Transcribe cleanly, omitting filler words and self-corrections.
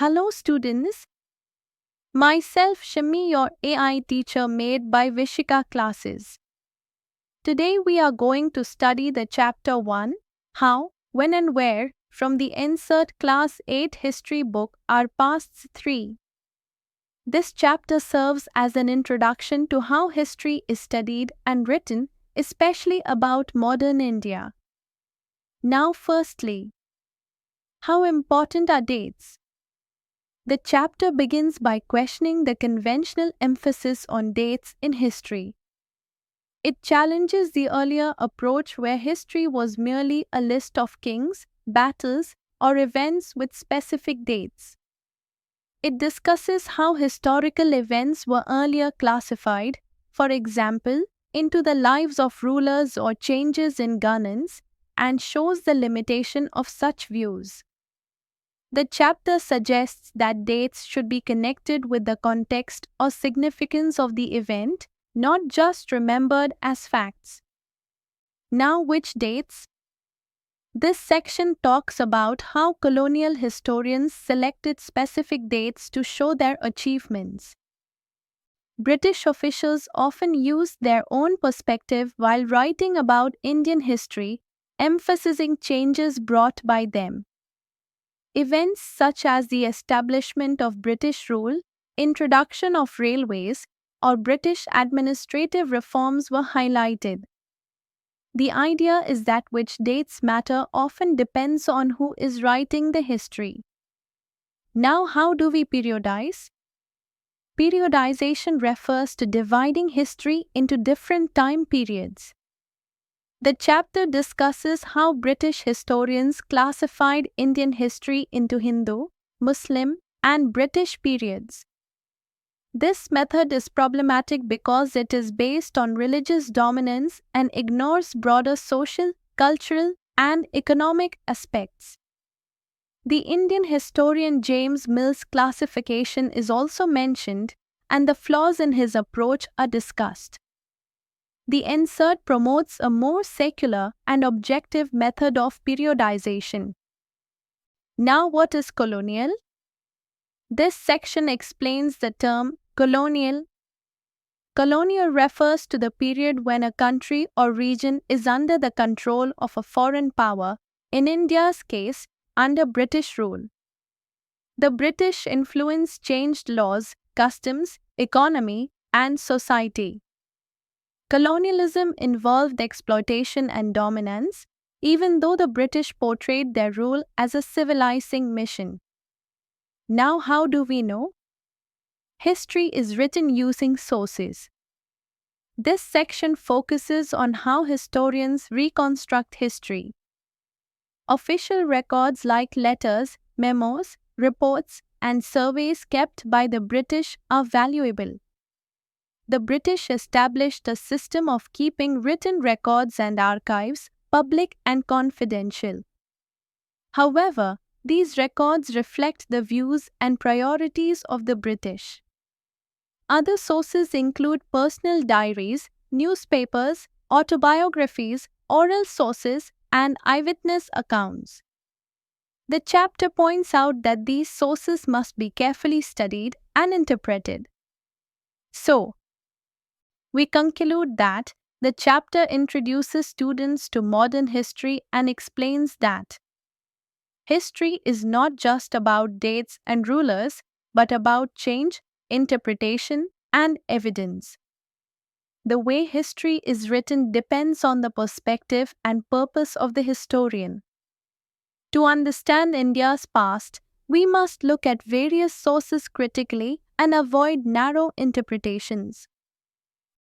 Hello students, myself Shimmy, your AI teacher made by Vishika Classes. Today we are going to study the chapter 1, How, When and Where from the NCERT Class 8 history book Our Pasts 3. This chapter serves as an introduction to how history is studied and written, especially about modern India. Now firstly, how important are dates? The chapter begins by questioning the conventional emphasis on dates in history. It challenges the earlier approach where history was merely a list of kings, battles, or events with specific dates. It discusses how historical events were earlier classified, for example, into the lives of rulers or changes in governance, and shows the limitation of such views. The chapter suggests that dates should be connected with the context or significance of the event, not just remembered as facts. Now, which dates? This section talks about how colonial historians selected specific dates to show their achievements. British officials often used their own perspective while writing about Indian history, emphasizing changes brought by them. Events such as the establishment of British rule, introduction of railways, or British administrative reforms were highlighted. The idea is that which dates matter often depends on who is writing the history. Now, how do we periodize? Periodization refers to dividing history into different time periods. The chapter discusses how British historians classified Indian history into Hindu, Muslim, and British periods. This method is problematic because it is based on religious dominance and ignores broader social, cultural, and economic aspects. The Indian historian James Mill's classification is also mentioned, and the flaws in his approach are discussed. The NCERT promotes a more secular and objective method of periodization. Now, what is colonial? This section explains the term colonial. Colonial refers to the period when a country or region is under the control of a foreign power, in India's case, under British rule. The British influence changed laws, customs, economy, and society. Colonialism involved exploitation and dominance, even though the British portrayed their rule as a civilizing mission. Now, how do we know? History is written using sources. This section focuses on how historians reconstruct history. Official records like letters, memos, reports, and surveys kept by the British are valuable. The British established a system of keeping written records and archives public and confidential. However, these records reflect the views and priorities of the British. Other sources include personal diaries, newspapers, autobiographies, oral sources, and eyewitness accounts. The chapter points out that these sources must be carefully studied and interpreted. So, we conclude that the chapter introduces students to modern history and explains that history is not just about dates and rulers, but about change, interpretation, and evidence. The way history is written depends on the perspective and purpose of the historian. To understand India's past, we must look at various sources critically and avoid narrow interpretations.